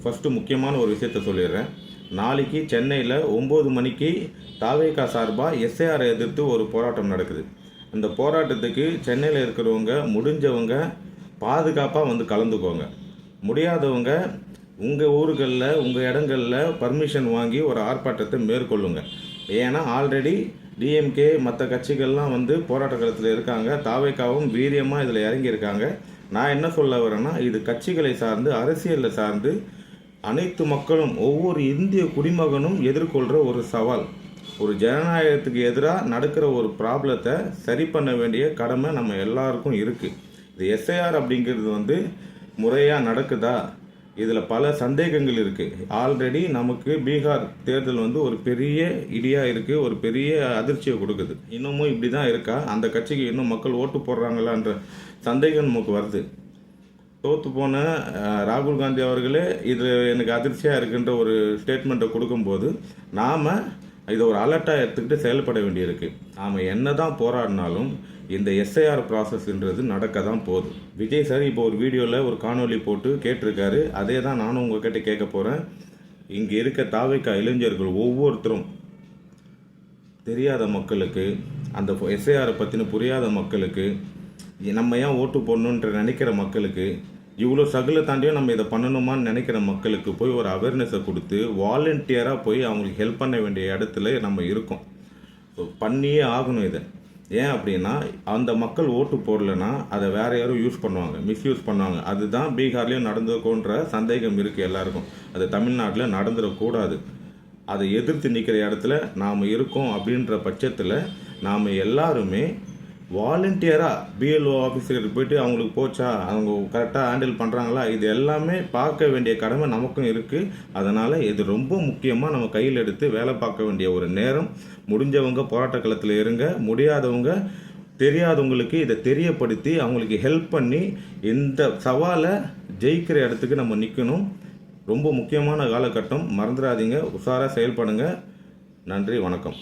First முக்கியமான ஒரு விஷயத்த சொல்லிடுறேன். நாளைக்கு சென்னையில் 9 மணிக்கு தாவேகா சார்பாக எஸ்ஐஆரை எதிர்த்து ஒரு போராட்டம் நடக்குது. அந்த போராட்டத்துக்கு சென்னையில் இருக்கிறவங்க முடிஞ்சவங்க பாதுகாப்பாக வந்து கலந்துக்கோங்க. முடியாதவங்க உங்கள் ஊர்களில் உங்கள் இடங்களில் பர்மிஷன் வாங்கி ஒரு ஆர்ப்பாட்டத்தை மேற்கொள்ளுங்க. ஏன்னா ஆல்ரெடி டிஎம்கே மற்ற கட்சிகள்லாம் வந்து போராட்ட களத்தில் இருக்காங்க. தாவேகாவும் வீரியமாக இதில் இறங்கியிருக்காங்க. நான் என்ன சொல்ல வரேன்னா, இது கட்சிகளை சார்ந்து அரசியலில் சார்ந்து அனைத்து மக்களும் ஒவ்வொரு இந்திய குடிமகனும் எதிர்கொள்கிற ஒரு சவால். ஒரு ஜனநாயகத்துக்கு எதிராக நடக்கிற ஒரு ப்ராப்ளத்தை சரி பண்ண வேண்டிய கடமை நம்ம எல்லாருக்கும் இருக்குது. இது எஸ்ஐஆர் அப்படிங்கிறது வந்து முறையாக நடக்குதா, இதில் பல சந்தேகங்கள் இருக்குது. ஆல்ரெடி நமக்கு பீகார் தேர்தல் வந்து ஒரு பெரிய இடியாக இருக்குது, ஒரு பெரிய அதிர்ச்சியை கொடுக்குது. இன்னமும் இப்படி தான் இருக்கா, அந்த கட்சிக்கு இன்னும் மக்கள் ஓட்டு போடுறாங்களான்ற சந்தேகம் நமக்கு வருது. தோற்று போன ராகுல் காந்தி அவர்களே இது எனக்கு அதிர்ச்சியாக இருக்குன்ற ஒரு ஸ்டேட்மெண்ட்டை கொடுக்கும்போது நாம் இதை ஒரு அலர்ட்டாக எடுத்துக்கிட்டு செயல்பட வேண்டியிருக்கு. நாம் என்ன தான் போராடினாலும் இந்த எஸ்ஐஆர் ப்ராசஸ்ன்றது நடக்க தான் போகுது. விஜய் சார் இப்போ ஒரு வீடியோவில் ஒரு காணொலி போட்டு கேட்டிருக்காரு. அதே தான் நானும் உங்கள்கிட்ட கேட்க போகிறேன். இங்கே இருக்க தாவேகா இளைஞர்கள் ஒவ்வொருத்தரும் தெரியாத மக்களுக்கு, அந்த எஸ்ஐஆரை பற்றின புரியாத மக்களுக்கு, நம்ம ஏன் ஓட்டு போடணுன்ற நினைக்கிற மக்களுக்கு, இவ்வளோ சகலை தாண்டியும் நம்ம இதை பண்ணணுமான்னு நினைக்கிற மக்களுக்கு போய் ஒரு அவேர்னஸை கொடுத்து வாலண்டியராக போய் அவங்களுக்கு ஹெல்ப் பண்ண வேண்டிய இடத்துல நம்ம இருக்கோம். ஸோ பண்ணியே ஆகணும் இதை. ஏன் அப்படின்னா, அந்த மக்கள் ஓட்டு போடலைன்னா அதை வேறு யாரும் யூஸ் பண்ணுவாங்க, மிஸ்யூஸ் பண்ணுவாங்க. அதுதான் பீகார்லேயும் நடந்துக்கோன்ற சந்தேகம் இருக்குது எல்லாருக்கும். அது தமிழ்நாட்டில் நடந்துடக்கூடாது. அதை எதிர்த்து நிற்கிற இடத்துல நாம் இருக்கோம். அப்படின்ற பட்சத்தில் நாம் எல்லாருமே வாலண்டியராக பிஎல்ஓ ஆஃபீஸருக்கு போய்ட்டு அவங்களுக்கு போச்சா, அவங்க கரெக்டாக ஹேண்டில் பண்ணுறாங்களா, இது எல்லாமே பார்க்க வேண்டிய கடமை நமக்கும் இருக்குது. அதனால் இது ரொம்ப முக்கியமாக நம்ம கையில் எடுத்து வேலை பார்க்க வேண்டிய ஒரு நேரம். முடிஞ்சவங்க போராட்ட களத்தில் இருங்க, முடியாதவங்க தெரியாதவங்களுக்கு இதை தெரியப்படுத்தி அவங்களுக்கு ஹெல்ப் பண்ணி இந்த சவாலை ஜெயிக்கிற இடத்துக்கு நம்ம நிற்கணும். ரொம்ப முக்கியமான காலகட்டம், மறந்துடாதீங்க. உஷாராக செயல்படுங்க. நன்றி, வணக்கம்.